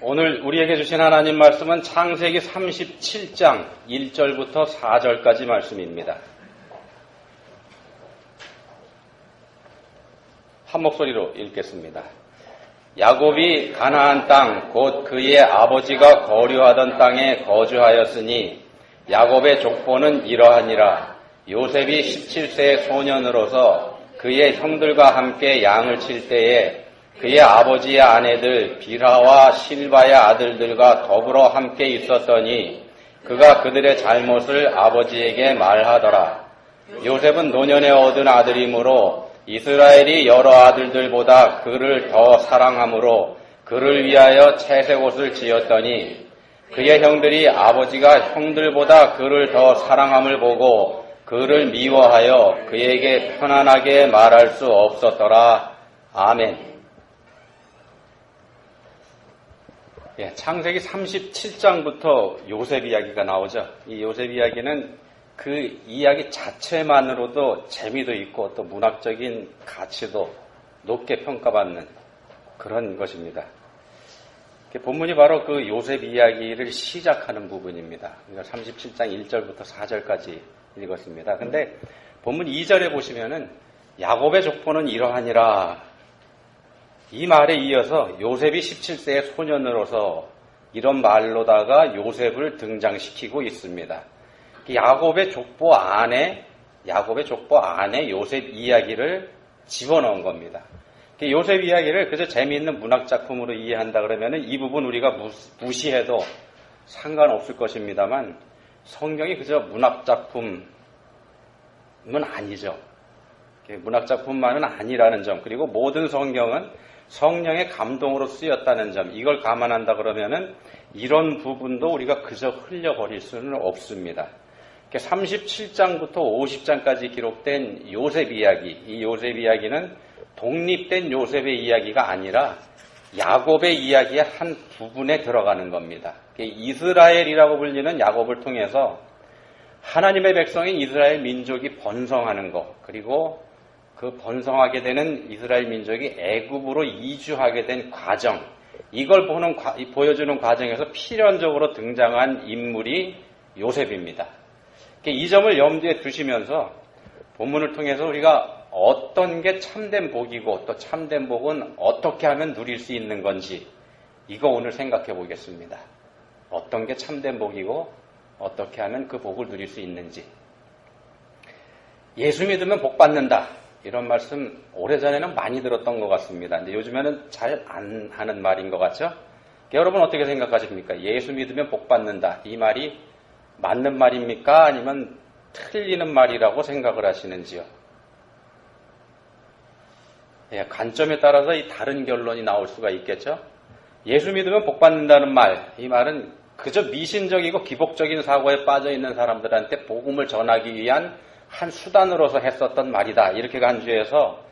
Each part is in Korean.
오늘 우리에게 주신 하나님 말씀은 창세기 37장 1절부터 4절까지 말씀입니다. 한 목소리로 읽겠습니다. 야곱이 가나안 땅 곧 그의 아버지가 거류하던 땅에 거주하였으니 야곱의 족보는 이러하니라. 요셉이 17세의 소년으로서 그의 형들과 함께 양을 칠 때에 그의 아버지의 아내들 빌하와 실바의 아들들과 더불어 함께 있었더니 그가 그들의 잘못을 아버지에게 말하더라. 요셉은 노년에 얻은 아들이므로 이스라엘이 여러 아들들보다 그를 더 사랑하므로 그를 위하여 채색 옷을 지었더니 그의 형들이 아버지가 형들보다 그를 더 사랑함을 보고 그를 미워하여 그에게 편안하게 말할 수 없었더라. 아멘. 창세기 37장부터 요셉 이야기가 나오죠. 이 요셉 이야기는 그 이야기 자체만으로도 재미도 있고 또 문학적인 가치도 높게 평가받는 그런 것입니다. 본문이 바로 그 요셉 이야기를 시작하는 부분입니다. 37장 1절부터 4절까지 읽었습니다. 근데 본문 2절에 보시면은 야곱의 족보는 이러하니라. 이 말에 이어서 요셉이 17세의 소년으로서 이런 말로다가 요셉을 등장시키고 있습니다. 야곱의 족보 안에 요셉 이야기를 집어넣은 겁니다. 요셉 이야기를 그저 재미있는 문학작품으로 이해한다 그러면 이 부분 우리가 무시해도 상관없을 것입니다만 성경이 그저 문학작품은 아니죠. 문학작품만은 아니라는 점, 그리고 모든 성경은 성령의 감동으로 쓰였다는 점, 이걸 감안한다 그러면은 이런 부분도 우리가 그저 흘려버릴 수는 없습니다. 37장부터 50장까지 기록된 요셉 이야기, 이 요셉 이야기는 독립된 요셉의 이야기가 아니라 야곱의 이야기의 한 부분에 들어가는 겁니다. 이스라엘이라고 불리는 야곱을 통해서 하나님의 백성인 이스라엘 민족이 번성하는 것, 그리고 그 번성하게 되는 이스라엘 민족이 애굽으로 이주하게 된 과정, 이걸 보여주는 과정에서 필연적으로 등장한 인물이 요셉입니다. 이 점을 염두에 두시면서 본문을 통해서 우리가 어떤 게 참된 복이고 또 참된 복은 어떻게 하면 누릴 수 있는 건지, 이거 오늘 생각해 보겠습니다. 어떤 게 참된 복이고 어떻게 하면 그 복을 누릴 수 있는지. 예수 믿으면 복 받는다, 이런 말씀 오래전에는 많이 들었던 것 같습니다. 근데 요즘에는 잘 안 하는 말인 것 같죠? 여러분 어떻게 생각하십니까? 예수 믿으면 복 받는다, 이 말이 맞는 말입니까? 아니면 틀리는 말이라고 생각을 하시는지요? 관점에 따라서 이 다른 결론이 나올 수가 있겠죠? 예수 믿으면 복 받는다는 말, 이 말은 그저 미신적이고 기복적인 사고에 빠져 있는 사람들한테 복음을 전하기 위한 한 수단으로서 했었던 말이다, 이렇게 간주해서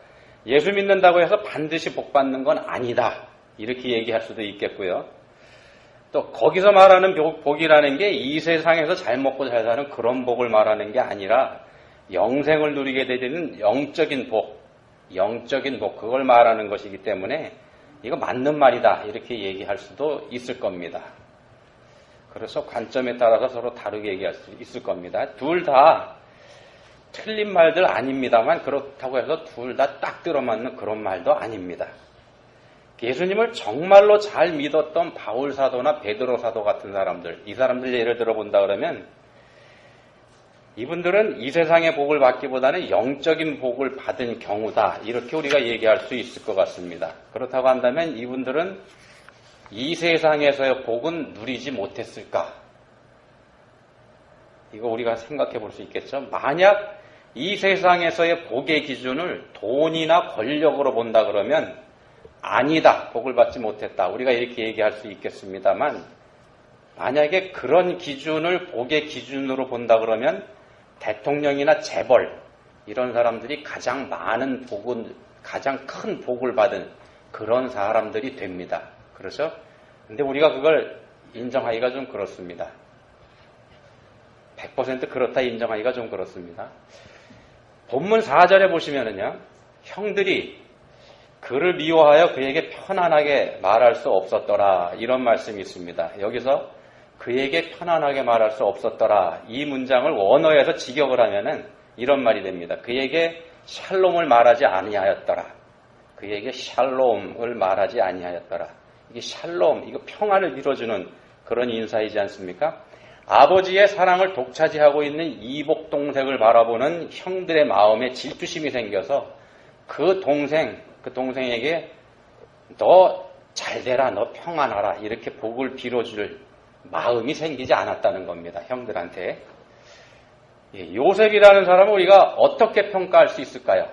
예수 믿는다고 해서 반드시 복 받는 건 아니다, 이렇게 얘기할 수도 있겠고요. 또 거기서 말하는 복이라는 게 이 세상에서 잘 먹고 잘 사는 그런 복을 말하는 게 아니라 영생을 누리게 되는 영적인 복, 그걸 말하는 것이기 때문에 이거 맞는 말이다, 이렇게 얘기할 수도 있을 겁니다. 그래서 관점에 따라서 서로 다르게 얘기할 수 있을 겁니다. 둘 다 틀린 말들 아닙니다만 그렇다고 해서 둘 다 딱 들어맞는 그런 말도 아닙니다. 예수님을 정말로 잘 믿었던 바울 사도나 베드로 사도 같은 사람들, 이 사람들 예를 들어본다 그러면 이분들은 이 세상의 복을 받기보다는 영적인 복을 받은 경우다, 이렇게 우리가 얘기할 수 있을 것 같습니다. 그렇다고 한다면 이분들은 이 세상에서의 복은 누리지 못했을까? 이거 우리가 생각해 볼 수 있겠죠. 만약 이 세상에서의 복의 기준을 돈이나 권력으로 본다 그러면 아니다, 복을 받지 못했다, 우리가 이렇게 얘기할 수 있겠습니다만, 만약에 그런 기준을 복의 기준으로 본다 그러면 대통령이나 재벌, 이런 사람들이 가장 많은 복은, 가장 큰 복을 받은 그런 사람들이 됩니다. 그렇죠? 근데 우리가 그걸 인정하기가 좀 그렇습니다. 100% 그렇다 인정하기가 좀 그렇습니다. 본문 4절에 보시면은요, 형들이 그를 미워하여 그에게 편안하게 말할 수 없었더라. 이런 말씀이 있습니다. 여기서 그에게 편안하게 말할 수 없었더라. 이 문장을 원어에서 직역을 하면은 이런 말이 됩니다. 그에게 샬롬을 말하지 아니하였더라. 그에게 샬롬을 말하지 아니하였더라. 이게 샬롬, 이거 평안을 이뤄주는 그런 인사이지 않습니까? 아버지의 사랑을 독차지하고 있는 이복 동생을 바라보는 형들의 마음에 질투심이 생겨서 그 동생에게 너 잘되라, 너 평안하라 이렇게 복을 빌어줄 마음이 생기지 않았다는 겁니다. 형들한테. 요셉이라는 사람을 우리가 어떻게 평가할 수 있을까요?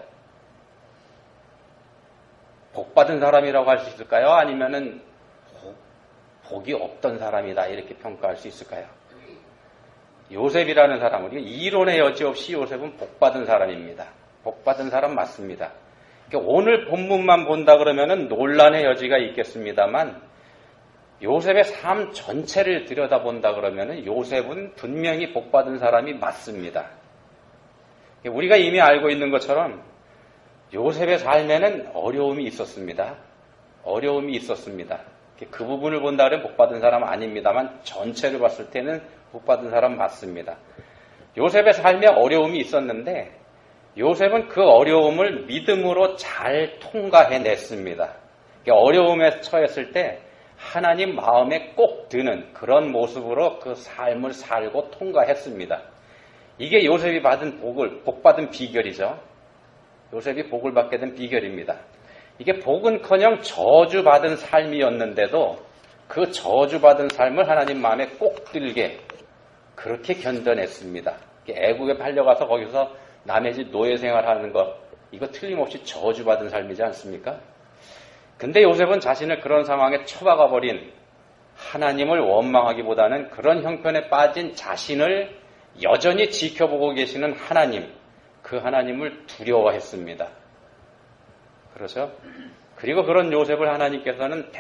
복받은 사람이라고 할 수 있을까요? 아니면은 복이 없던 사람이다 이렇게 평가할 수 있을까요? 요셉이라는 사람, 우리가 이론의 여지 없이 요셉은 복받은 사람입니다. 복받은 사람 맞습니다. 오늘 본문만 본다 그러면은 논란의 여지가 있겠습니다만 요셉의 삶 전체를 들여다본다 그러면은 요셉은 분명히 복받은 사람이 맞습니다. 우리가 이미 알고 있는 것처럼 요셉의 삶에는 어려움이 있었습니다. 어려움이 있었습니다. 그 부분을 본다 그러면 복받은 사람 아닙니다만 전체를 봤을 때는 복받은 사람 맞습니다. 요셉의 삶에 어려움이 있었는데 요셉은 그 어려움을 믿음으로 잘 통과해냈습니다. 어려움에 처했을 때 하나님 마음에 꼭 드는 그런 모습으로 그 삶을 살고 통과했습니다. 이게 요셉이 받은 복받은 비결이죠. 요셉이 복을 받게 된 비결입니다. 이게 복은커녕 저주받은 삶이었는데도 그 저주받은 삶을 하나님 마음에 꼭 들게 그렇게 견뎌냈습니다. 애국에 팔려가서 거기서 남의 집 노예 생활하는 것, 이거 틀림없이 저주받은 삶이지 않습니까? 근데 요셉은 자신을 그런 상황에 처박아 버린 하나님을 원망하기보다는 그런 형편에 빠진 자신을 여전히 지켜보고 계시는 하나님, 그 하나님을 두려워했습니다. 그렇죠? 그리고 그런 요셉을 하나님께서는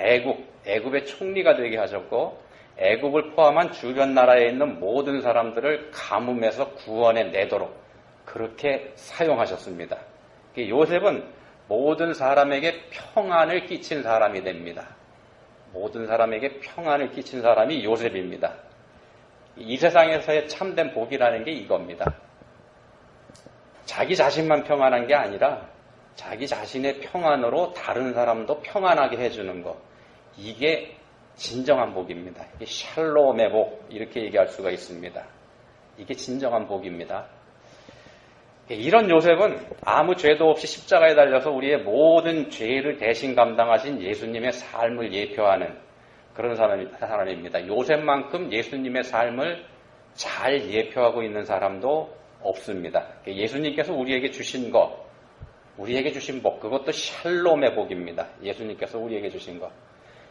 애굽의 총리가 되게 하셨고 애굽을 포함한 주변 나라에 있는 모든 사람들을 가뭄에서 구원해 내도록 그렇게 사용하셨습니다. 요셉은 모든 사람에게 평안을 끼친 사람이 됩니다. 모든 사람에게 평안을 끼친 사람이 요셉입니다. 이 세상에서의 참된 복이라는 게 이겁니다. 자기 자신만 평안한 게 아니라 자기 자신의 평안으로 다른 사람도 평안하게 해주는 것. 이게 진정한 복입니다. 이게 샬롬의 복 이렇게 얘기할 수가 있습니다. 이게 진정한 복입니다. 이런 요셉은 아무 죄도 없이 십자가에 달려서 우리의 모든 죄를 대신 감당하신 예수님의 삶을 예표하는 그런 사람입니다. 요셉만큼 예수님의 삶을 잘 예표하고 있는 사람도 없습니다. 예수님께서 우리에게 주신 것, 우리에게 주신 복, 그것도 샬롬의 복입니다. 예수님께서 우리에게 주신 것.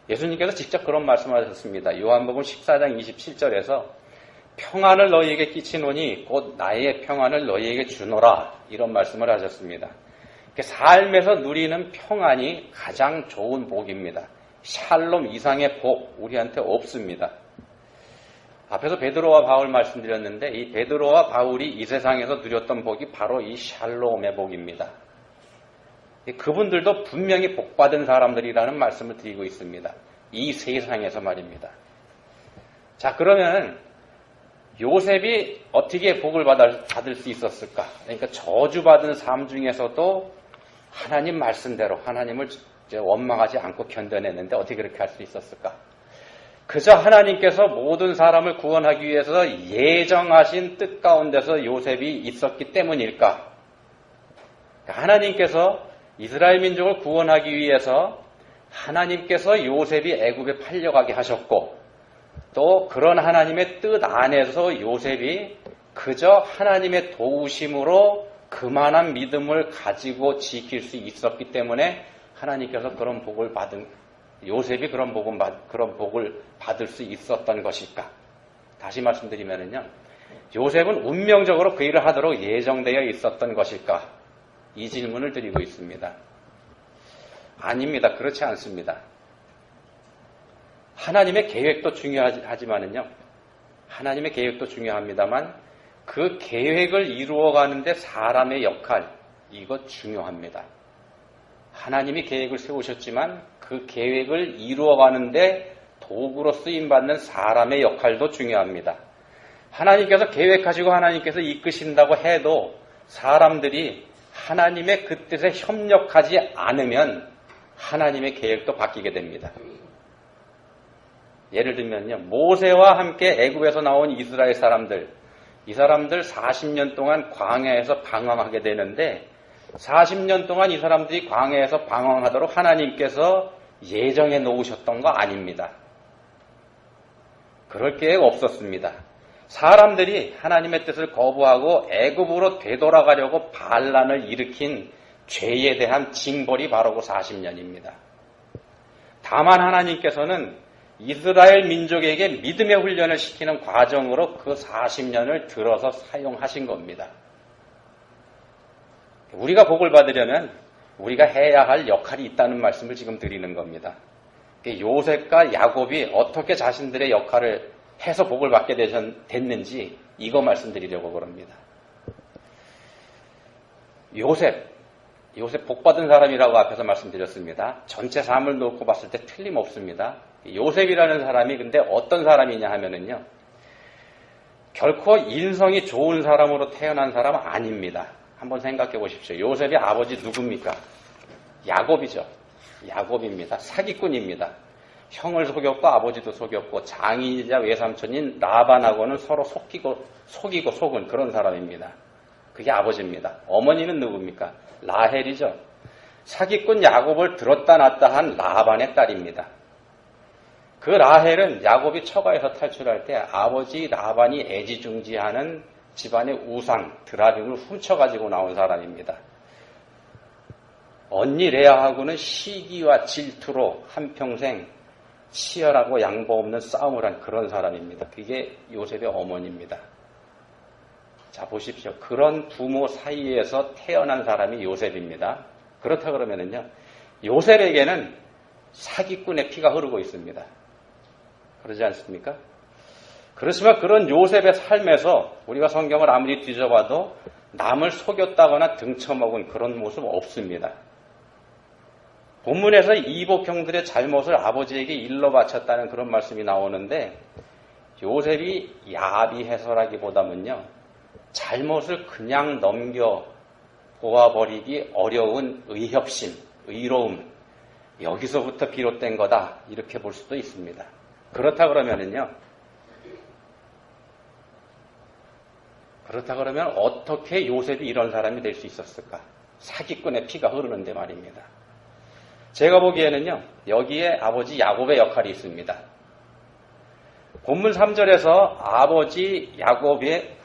예수님께서 직접 그런 말씀을 하셨습니다. 요한복음 14장 27절에서 평안을 너희에게 끼치노니 곧 나의 평안을 너희에게 주노라 이런 말씀을 하셨습니다. 삶에서 누리는 평안이 가장 좋은 복입니다. 샬롬 이상의 복 우리한테 없습니다. 앞에서 베드로와 바울 말씀드렸는데 이 베드로와 바울이 이 세상에서 누렸던 복이 바로 이 샬롬의 복입니다. 그분들도 분명히 복받은 사람들이라는 말씀을 드리고 있습니다. 이 세상에서 말입니다. 자, 그러면 요셉이 어떻게 복을 받을 수 있었을까? 그러니까 저주받은 삶 중에서도 하나님 말씀대로 하나님을 원망하지 않고 견뎌냈는데 어떻게 그렇게 할 수 있었을까? 그저 하나님께서 모든 사람을 구원하기 위해서 예정하신 뜻 가운데서 요셉이 있었기 때문일까? 하나님께서 이스라엘 민족을 구원하기 위해서 하나님께서 요셉이 애굽에 팔려가게 하셨고 또 그런 하나님의 뜻 안에서 요셉이 그저 하나님의 도우심으로 그만한 믿음을 가지고 지킬 수 있었기 때문에 하나님께서 그런 복을 요셉이 그런 복을 받을 수 있었던 것일까? 다시 말씀드리면요, 요셉은 운명적으로 그 일을 하도록 예정되어 있었던 것일까? 이 질문을 드리고 있습니다. 아닙니다. 그렇지 않습니다. 하나님의 계획도 중요하지만은요, 하나님의 계획도 중요합니다만 그 계획을 이루어가는데 사람의 역할, 이거 중요합니다. 하나님이 계획을 세우셨지만 그 계획을 이루어가는데 도구로 쓰임받는 사람의 역할도 중요합니다. 하나님께서 계획하시고 하나님께서 이끄신다고 해도 사람들이 하나님의 그 뜻에 협력하지 않으면 하나님의 계획도 바뀌게 됩니다. 예를 들면요, 모세와 함께 애굽에서 나온 이스라엘 사람들, 이 사람들 40년 동안 광야에서 방황하게 되는데 40년 동안 이 사람들이 광야에서 방황하도록 하나님께서 예정해 놓으셨던 거 아닙니다. 그럴 계획 없었습니다. 사람들이 하나님의 뜻을 거부하고 애굽으로 되돌아가려고 반란을 일으킨 죄에 대한 징벌이 바로 그 40년입니다. 다만 하나님께서는 이스라엘 민족에게 믿음의 훈련을 시키는 과정으로 그 40년을 들어서 사용하신 겁니다. 우리가 복을 받으려면 우리가 해야 할 역할이 있다는 말씀을 지금 드리는 겁니다. 요셉과 야곱이 어떻게 자신들의 역할을 해서 복을 받게 됐는지 이거 말씀드리려고 그럽니다. 요셉 복 받은 사람이라고 앞에서 말씀드렸습니다. 전체 삶을 놓고 봤을 때 틀림없습니다. 요셉이라는 사람이 근데 어떤 사람이냐 하면은요, 결코 인성이 좋은 사람으로 태어난 사람은 아닙니다. 한번 생각해 보십시오. 요셉의 아버지 누굽니까? 야곱이죠. 야곱입니다. 사기꾼입니다. 형을 속였고 아버지도 속였고 장인이자 외삼촌인 라반하고는 서로 속이고 속은 그런 사람입니다. 그게 아버지입니다. 어머니는 누굽니까? 라헬이죠. 사기꾼 야곱을 들었다 놨다 한 라반의 딸입니다. 그 라헬은 야곱이 처가에서 탈출할 때 아버지 라반이 애지중지하는 집안의 우상 드라빔을 훔쳐가지고 나온 사람입니다. 언니 레아하고는 시기와 질투로 한평생 치열하고 양보 없는 싸움을 한 그런 사람입니다. 그게 요셉의 어머니입니다. 자, 보십시오. 그런 부모 사이에서 태어난 사람이 요셉입니다. 그렇다 그러면은요, 요셉에게는 사기꾼의 피가 흐르고 있습니다. 그러지 않습니까? 그렇지만 그런 요셉의 삶에서 우리가 성경을 아무리 뒤져봐도 남을 속였다거나 등쳐먹은 그런 모습 없습니다. 본문에서 이복 형들의 잘못을 아버지에게 일러 바쳤다는 그런 말씀이 나오는데 요셉이 야비해서라기보다는요, 잘못을 그냥 넘겨 보아버리기 어려운 의협심, 의로움, 여기서부터 비롯된 거다 이렇게 볼 수도 있습니다. 그렇다 그러면 어떻게 요셉이 이런 사람이 될 수 있었을까? 사기꾼의 피가 흐르는데 말입니다. 제가 보기에는요, 여기에 아버지 야곱의 역할이 있습니다. 본문 3절에서 아버지 야곱이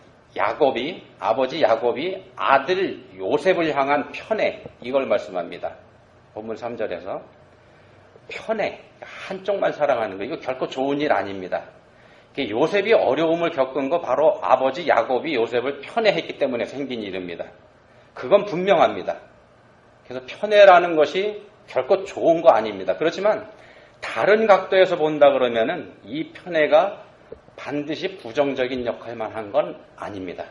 아들 요셉을 향한 편애, 이걸 말씀합니다. 본문 3절에서 편애, 한쪽만 사랑하는 거, 이거 결코 좋은 일 아닙니다. 요셉이 어려움을 겪은 거 바로 아버지 야곱이 요셉을 편애했기 때문에 생긴 일입니다. 그건 분명합니다. 그래서 편애라는 것이 결코 좋은 거 아닙니다. 그렇지만 다른 각도에서 본다 그러면은 이 편애가 반드시 부정적인 역할만 한 건 아닙니다.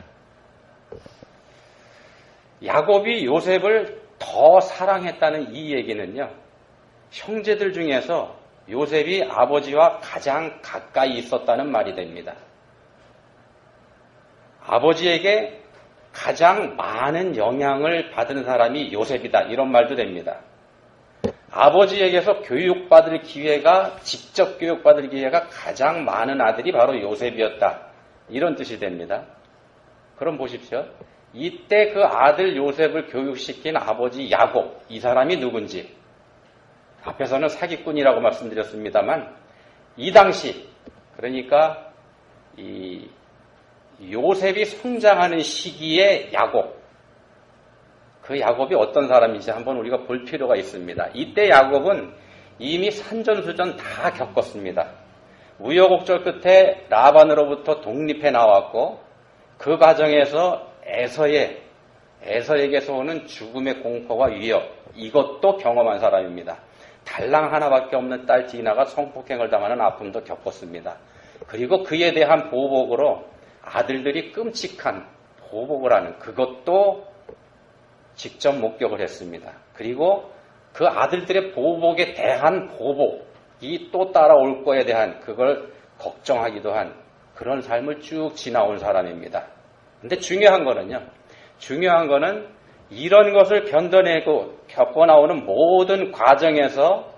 야곱이 요셉을 더 사랑했다는 이 얘기는요, 형제들 중에서 요셉이 아버지와 가장 가까이 있었다는 말이 됩니다. 아버지에게 가장 많은 영향을 받은 사람이 요셉이다, 이런 말도 됩니다. 아버지에게서 직접 교육받을 기회가 가장 많은 아들이 바로 요셉이었다, 이런 뜻이 됩니다. 그럼 보십시오. 이때 그 아들 요셉을 교육시킨 아버지 야곱, 이 사람이 누군지, 앞에서는 사기꾼이라고 말씀드렸습니다만 이 당시, 그러니까 이 요셉이 성장하는 시기의 야곱, 그 야곱이 어떤 사람인지 한번 우리가 볼 필요가 있습니다. 이때 야곱은 이미 산전수전 다 겪었습니다. 우여곡절 끝에 라반으로부터 독립해 나왔고 그 과정에서 에서에게서 오는 죽음의 공포와 위협, 이것도 경험한 사람입니다. 달랑 하나밖에 없는 딸 디나가 성폭행을 당하는 아픔도 겪었습니다. 그리고 그에 대한 보복으로 아들들이 끔찍한 보복을 하는 그것도 직접 목격을 했습니다. 그리고 그 아들들의 보복에 대한 보복이 또 따라올 거에 대한 그걸 걱정하기도 한 그런 삶을 쭉 지나온 사람입니다. 근데 중요한 거는 이런 것을 견뎌내고 겪어 나오는 모든 과정에서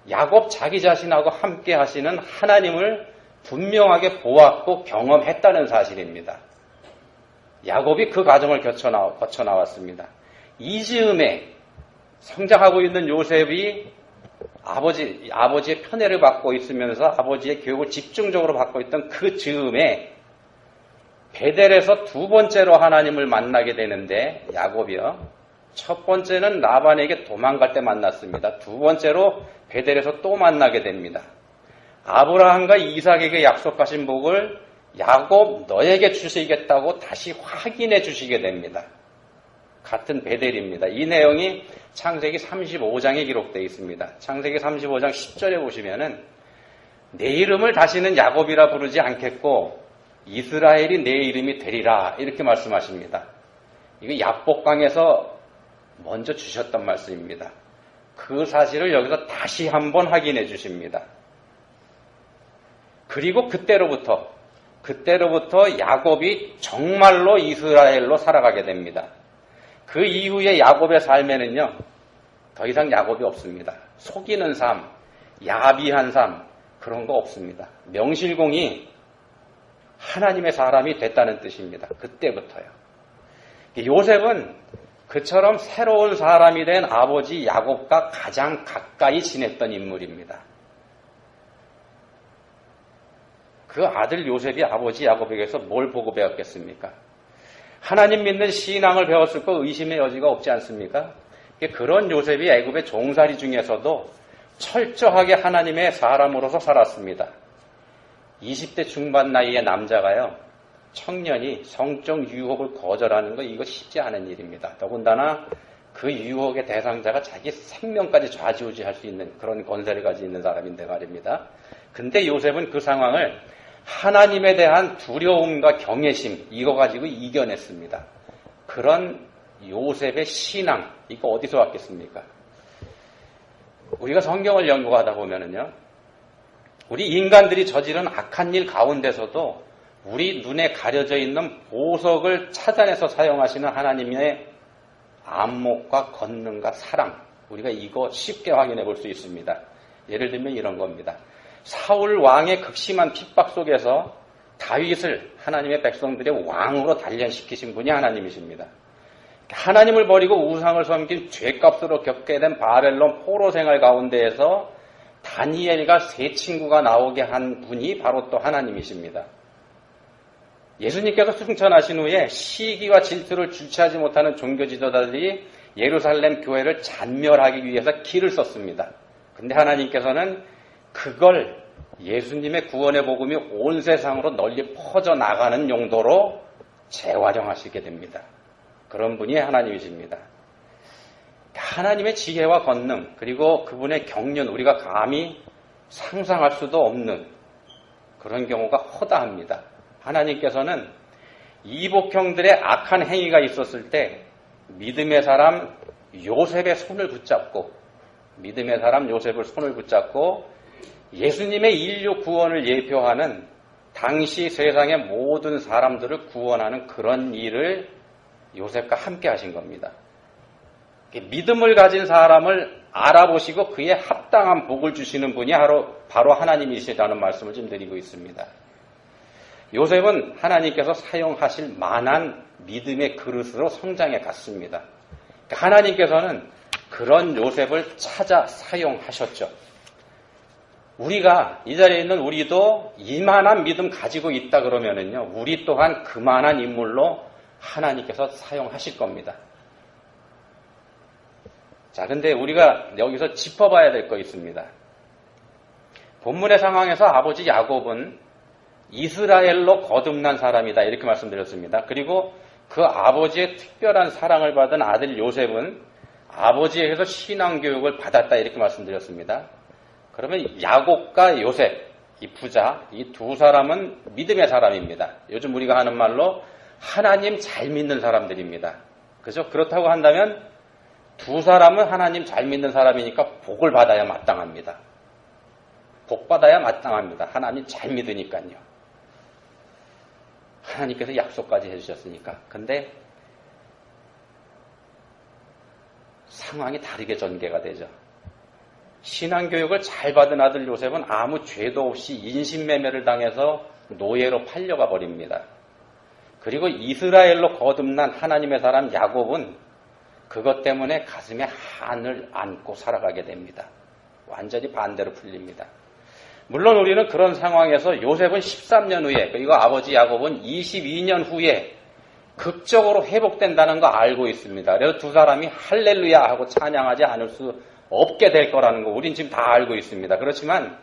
야곱 자기 자신하고 함께 하시는 하나님을 분명하게 보았고 경험했다는 사실입니다. 야곱이 그 과정을 거쳐 나왔습니다. 이 즈음에 성장하고 있는 요셉이 아버지의 편애를 받고 있으면서 아버지의 교육을 집중적으로 받고 있던 그 즈음에 베델에서 두 번째로 하나님을 만나게 되는데 야곱이요. 첫 번째는 라반에게 도망갈 때 만났습니다. 두 번째로 베델에서 또 만나게 됩니다. 아브라함과 이삭에게 약속하신 복을 야곱 너에게 주시겠다고 다시 확인해 주시게 됩니다. 같은 베델입니다. 이 내용이 창세기 35장에 기록되어 있습니다. 창세기 35장 10절에 보시면은 내 이름을 다시는 야곱이라 부르지 않겠고 이스라엘이 내 이름이 되리라 이렇게 말씀하십니다. 이거 야복강에서 먼저 주셨던 말씀입니다. 그 사실을 여기서 다시 한번 확인해 주십니다. 그리고 그때로부터 야곱이 정말로 이스라엘로 살아가게 됩니다. 그 이후에 야곱의 삶에는요, 더 이상 야곱이 없습니다. 속이는 삶, 야비한 삶, 그런 거 없습니다. 명실공히 하나님의 사람이 됐다는 뜻입니다. 그때부터요. 요셉은 그처럼 새로운 사람이 된 아버지 야곱과 가장 가까이 지냈던 인물입니다. 그 아들 요셉이 아버지 야곱에게서 뭘 보고 배웠겠습니까? 하나님 믿는 신앙을 배웠을 거 의심의 여지가 없지 않습니까? 그런 요셉이 애굽의 종살이 중에서도 철저하게 하나님의 사람으로서 살았습니다. 20대 중반 나이의 남자가요, 청년이 성적 유혹을 거절하는 거 이거 쉽지 않은 일입니다. 더군다나 그 유혹의 대상자가 자기 생명까지 좌지우지할 수 있는 그런 권세를 가지고 있는 사람인데 말입니다. 근데 요셉은 그 상황을 하나님에 대한 두려움과 경외심 이거 가지고 이겨냈습니다. 그런 요셉의 신앙 이거 어디서 왔겠습니까? 우리가 성경을 연구하다 보면은요, 우리 인간들이 저지른 악한 일 가운데서도 우리 눈에 가려져 있는 보석을 찾아내서 사용하시는 하나님의 안목과 권능과 사랑, 우리가 이거 쉽게 확인해 볼 수 있습니다. 예를 들면 이런 겁니다. 사울 왕의 극심한 핍박 속에서 다윗을 하나님의 백성들의 왕으로 단련시키신 분이 하나님이십니다. 하나님을 버리고 우상을 섬긴 죄값으로 겪게 된 바벨론 포로 생활 가운데에서 다니엘과 세 친구가 나오게 한 분이 바로 또 하나님이십니다. 예수님께서 승천하신 후에 시기와 질투를 주체하지 못하는 종교 지도자들이 예루살렘 교회를 잔멸하기 위해서 길을 썼습니다. 근데 하나님께서는 그걸 예수님의 구원의 복음이 온 세상으로 널리 퍼져나가는 용도로 재활용하시게 됩니다. 그런 분이 하나님이십니다. 하나님의 지혜와 권능 그리고 그분의 경륜 우리가 감히 상상할 수도 없는 그런 경우가 허다합니다. 하나님께서는 이복형들의 악한 행위가 있었을 때 믿음의 사람 요셉의 손을 붙잡고 예수님의 인류 구원을 예표하는 당시 세상의 모든 사람들을 구원하는 그런 일을 요셉과 함께 하신 겁니다. 믿음을 가진 사람을 알아보시고 그에 합당한 복을 주시는 분이 바로 하나님이시라는 말씀을 좀 드리고 있습니다. 요셉은 하나님께서 사용하실 만한 믿음의 그릇으로 성장해 갔습니다. 하나님께서는 그런 요셉을 찾아 사용하셨죠. 우리가 이 자리에 있는 우리도 이만한 믿음 가지고 있다 그러면은요, 우리 또한 그만한 인물로 하나님께서 사용하실 겁니다. 자, 근데 우리가 여기서 짚어봐야 될 거 있습니다. 본문의 상황에서 아버지 야곱은 이스라엘로 거듭난 사람이다 이렇게 말씀드렸습니다. 그리고 그 아버지의 특별한 사랑을 받은 아들 요셉은 아버지에게서 신앙교육을 받았다 이렇게 말씀드렸습니다. 그러면 야곱과 요셉, 이 부자, 이 두 사람은 믿음의 사람입니다. 요즘 우리가 하는 말로 하나님 잘 믿는 사람들입니다. 그죠? 그렇다고 한다면 두 사람은 하나님 잘 믿는 사람이니까 복을 받아야 마땅합니다. 복 받아야 마땅합니다. 하나님 잘 믿으니까요. 하나님께서 약속까지 해주셨으니까. 근데 상황이 다르게 전개가 되죠. 신앙교육을 잘 받은 아들 요셉은 아무 죄도 없이 인신매매를 당해서 노예로 팔려가 버립니다. 그리고 이스라엘로 거듭난 하나님의 사람 야곱은 그것 때문에 가슴에 한을 안고 살아가게 됩니다. 완전히 반대로 풀립니다. 물론 우리는 그런 상황에서 요셉은 13년 후에, 그리고 아버지 야곱은 22년 후에 극적으로 회복된다는 거 알고 있습니다. 그래서 두 사람이 할렐루야 하고 찬양하지 않을 수 없게 될 거라는 거 우린 지금 다 알고 있습니다. 그렇지만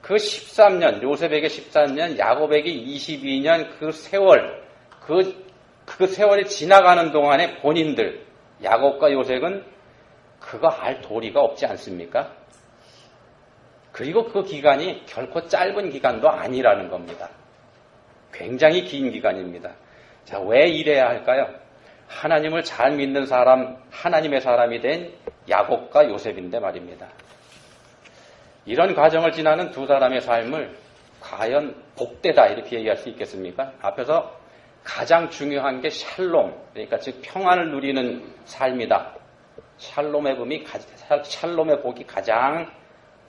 그 13년, 요셉에게 13년, 야곱에게 22년 그 세월, 그 세월이 지나가는 동안에 본인들, 야곱과 요셉은 그거 알 도리가 없지 않습니까? 그리고 그 기간이 결코 짧은 기간도 아니라는 겁니다. 굉장히 긴 기간입니다. 자, 왜 이래야 할까요? 하나님을 잘 믿는 사람, 하나님의 사람이 된 야곱과 요셉인데 말입니다. 이런 과정을 지나는 두 사람의 삶을 과연 복되다 이렇게 얘기할 수 있겠습니까? 앞에서 가장 중요한 게 샬롬, 그러니까 즉 평안을 누리는 삶이다. 샬롬의 복이 가장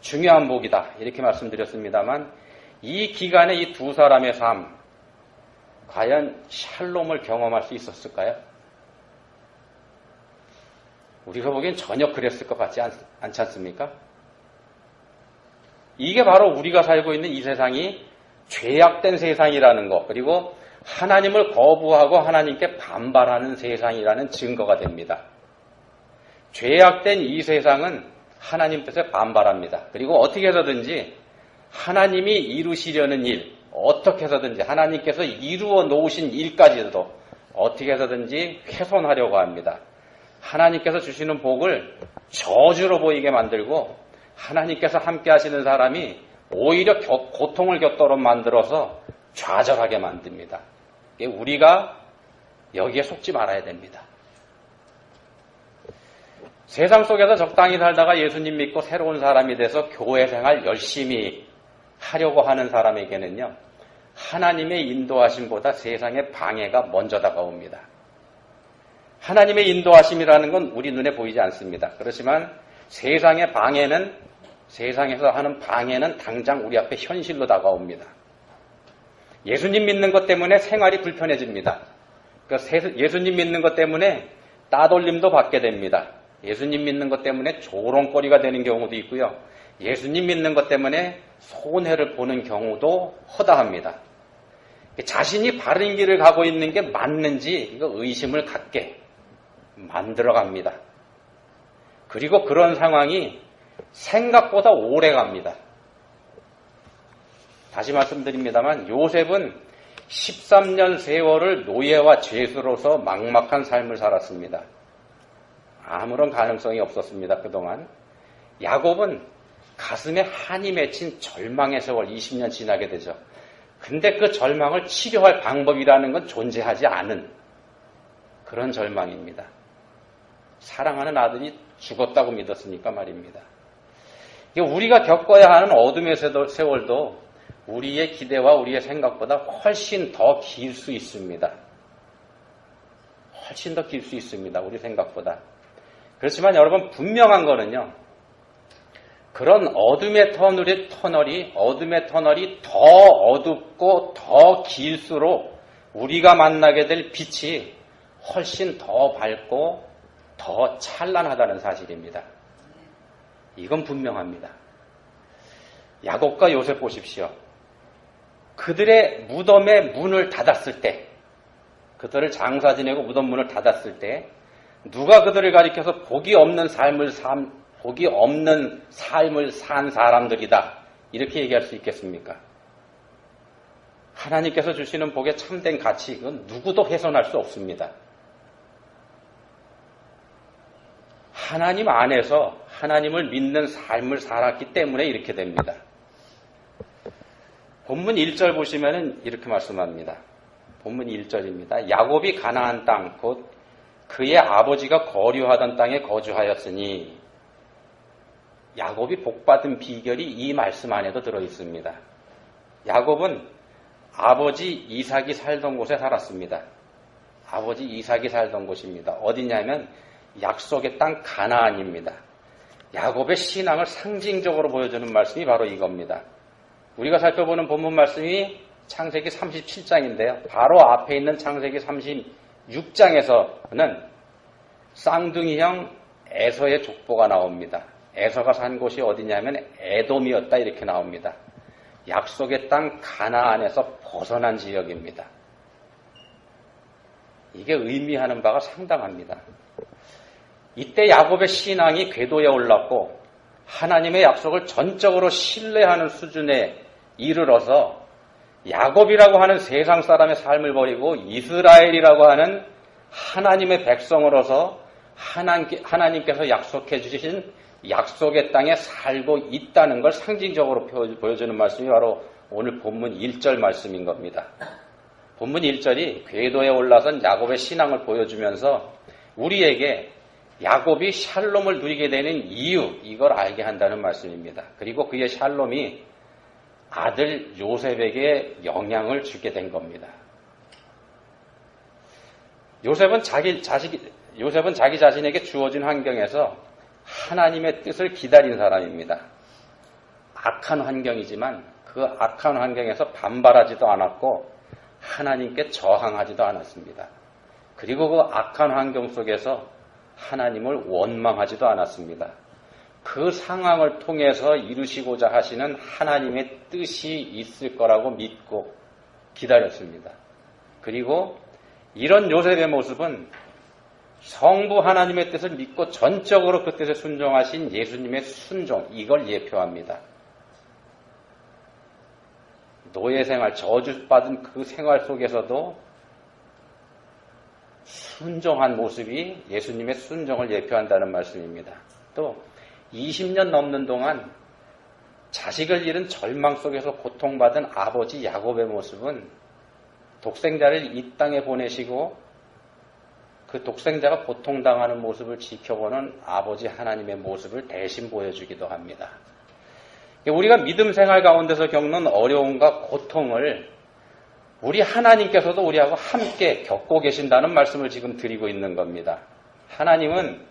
중요한 복이다. 이렇게 말씀드렸습니다만 이 기간에 이 두 사람의 삶, 과연 샬롬을 경험할 수 있었을까요? 우리가 보기엔 전혀 그랬을 것 같지 않지 않습니까? 이게 바로 우리가 살고 있는 이 세상이 죄악된 세상이라는 것, 그리고 하나님을 거부하고 하나님께 반발하는 세상이라는 증거가 됩니다. 죄악된 이 세상은 하나님 뜻에 반발합니다. 그리고 어떻게 해서든지 하나님이 이루시려는 일, 어떻게 해서든지 하나님께서 이루어 놓으신 일까지도 어떻게 해서든지 훼손하려고 합니다. 하나님께서 주시는 복을 저주로 보이게 만들고 하나님께서 함께 하시는 사람이 오히려 고통을 겪도록 만들어서 좌절하게 만듭니다. 우리가 여기에 속지 말아야 됩니다. 세상 속에서 적당히 살다가 예수님 믿고 새로운 사람이 돼서 교회 생활 열심히 하려고 하는 사람에게는요, 하나님의 인도하심보다 세상의 방해가 먼저 다가옵니다. 하나님의 인도하심이라는 건 우리 눈에 보이지 않습니다. 그렇지만 세상의 방해는, 세상에서 하는 방해는 당장 우리 앞에 현실로 다가옵니다. 예수님 믿는 것 때문에 생활이 불편해집니다. 그러니까 예수님 믿는 것 때문에 따돌림도 받게 됩니다. 예수님 믿는 것 때문에 조롱거리가 되는 경우도 있고요. 예수님 믿는 것 때문에 손해를 보는 경우도 허다합니다. 자신이 바른 길을 가고 있는 게 맞는지 이거 의심을 갖게 만들어갑니다. 그리고 그런 상황이 생각보다 오래 갑니다. 다시 말씀드립니다만 요셉은 13년 세월을 노예와 죄수로서 막막한 삶을 살았습니다. 아무런 가능성이 없었습니다. 그동안. 야곱은 가슴에 한이 맺힌 절망의 세월 20년 지나게 되죠. 근데 그 절망을 치료할 방법이라는 건 존재하지 않은 그런 절망입니다. 사랑하는 아들이 죽었다고 믿었으니까 말입니다. 우리가 겪어야 하는 어둠의 세월도 우리의 기대와 우리의 생각보다 훨씬 더 길 수 있습니다. 훨씬 더 길 수 있습니다. 우리 생각보다. 그렇지만 여러분 분명한 거는요. 그런 어둠의 터널이 더 어둡고 더 길수록 우리가 만나게 될 빛이 훨씬 더 밝고 더 찬란하다는 사실입니다. 이건 분명합니다. 야곱과 요셉 보십시오. 그들의 무덤의 문을 닫았을 때, 그들을 장사 지내고 무덤 문을 닫았을 때 누가 그들을 가리켜서 복이 없는 삶을 산 사람들이다 이렇게 얘기할 수 있겠습니까? 하나님께서 주시는 복의 참된 가치, 그건 누구도 훼손할 수 없습니다. 하나님 안에서 하나님을 믿는 삶을 살았기 때문에 이렇게 됩니다. 본문 1절 보시면은 이렇게 말씀합니다. 본문 1절입니다. 야곱이 가나안 땅 곧 그의 아버지가 거류하던 땅에 거주하였으니 야곱이 복받은 비결이 이 말씀 안에도 들어있습니다. 야곱은 아버지 이삭이 살던 곳에 살았습니다. 아버지 이삭이 살던 곳입니다. 어디냐면 약속의 땅 가나안입니다. 야곱의 신앙을 상징적으로 보여주는 말씀이 바로 이겁니다. 우리가 살펴보는 본문 말씀이 창세기 37장인데요. 바로 앞에 있는 창세기 36장에서는 쌍둥이형 에서의 족보가 나옵니다. 에서가 산 곳이 어디냐면 에돔이었다 이렇게 나옵니다. 약속의 땅 가나안에서 벗어난 지역입니다. 이게 의미하는 바가 상당합니다. 이때 야곱의 신앙이 궤도에 올랐고 하나님의 약속을 전적으로 신뢰하는 수준에 이르러서 야곱이라고 하는 세상 사람의 삶을 버리고 이스라엘이라고 하는 하나님의 백성으로서 하나님께서 약속해 주신 약속의 땅에 살고 있다는 걸 상징적으로 보여주는 말씀이 바로 오늘 본문 1절 말씀인 겁니다. 본문 1절이 궤도에 올라선 야곱의 신앙을 보여주면서 우리에게 야곱이 샬롬을 누리게 되는 이유, 이걸 알게 한다는 말씀입니다. 그리고 그의 샬롬이 아들 요셉에게 영향을 주게 된 겁니다. 요셉은 자기 자신에게 주어진 환경에서 하나님의 뜻을 기다린 사람입니다. 악한 환경이지만 그 악한 환경에서 반발하지도 않았고 하나님께 저항하지도 않았습니다. 그리고 그 악한 환경 속에서 하나님을 원망하지도 않았습니다. 그 상황을 통해서 이루시고자 하시는 하나님의 뜻이 있을 거라고 믿고 기다렸습니다. 그리고 이런 요셉의 모습은 성부 하나님의 뜻을 믿고 전적으로 그 뜻에 순종하신 예수님의 순종, 이걸 예표합니다. 노예 생활, 저주받은 그 생활 속에서도 순종한 모습이 예수님의 순종을 예표한다는 말씀입니다. 또 20년 넘는 동안 자식을 잃은 절망 속에서 고통받은 아버지 야곱의 모습은 독생자를 이 땅에 보내시고 그 독생자가 고통당하는 모습을 지켜보는 아버지 하나님의 모습을 대신 보여주기도 합니다. 우리가 믿음 생활 가운데서 겪는 어려움과 고통을 우리 하나님께서도 우리하고 함께 겪고 계신다는 말씀을 지금 드리고 있는 겁니다. 하나님은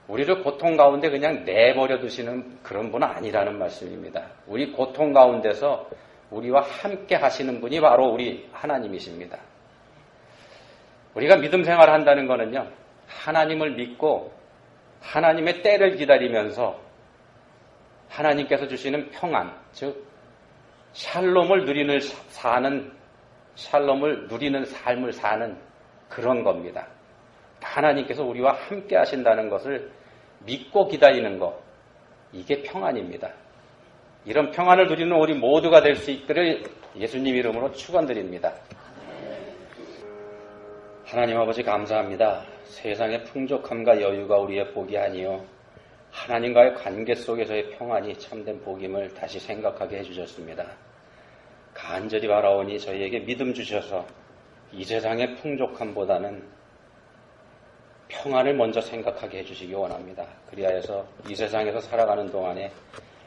우리를 고통 가운데 그냥 내버려 두시는 그런 분은 아니라는 말씀입니다. 우리 고통 가운데서 우리와 함께 하시는 분이 바로 우리 하나님이십니다. 우리가 믿음 생활을 한다는 것은요, 하나님을 믿고 하나님의 때를 기다리면서 하나님께서 주시는 평안, 즉 샬롬을 누리는 삶을 사는 그런 겁니다. 하나님께서 우리와 함께 하신다는 것을 믿고 기다리는 것, 이게 평안입니다. 이런 평안을 누리는 우리 모두가 될 수 있기를 예수님 이름으로 축원드립니다. 하나님 아버지 감사합니다. 세상의 풍족함과 여유가 우리의 복이 아니요 하나님과의 관계 속에서의 평안이 참된 복임을 다시 생각하게 해주셨습니다. 간절히 바라오니 저희에게 믿음 주셔서 이 세상의 풍족함보다는 평안을 먼저 생각하게 해주시기 원합니다. 그리하여서 이 세상에서 살아가는 동안에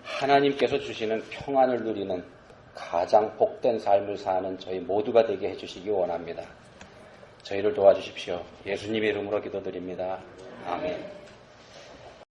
하나님께서 주시는 평안을 누리는 가장 복된 삶을 사는 저희 모두가 되게 해주시기 원합니다. 저희를 도와주십시오. 예수님의 이름으로 기도드립니다. 아멘.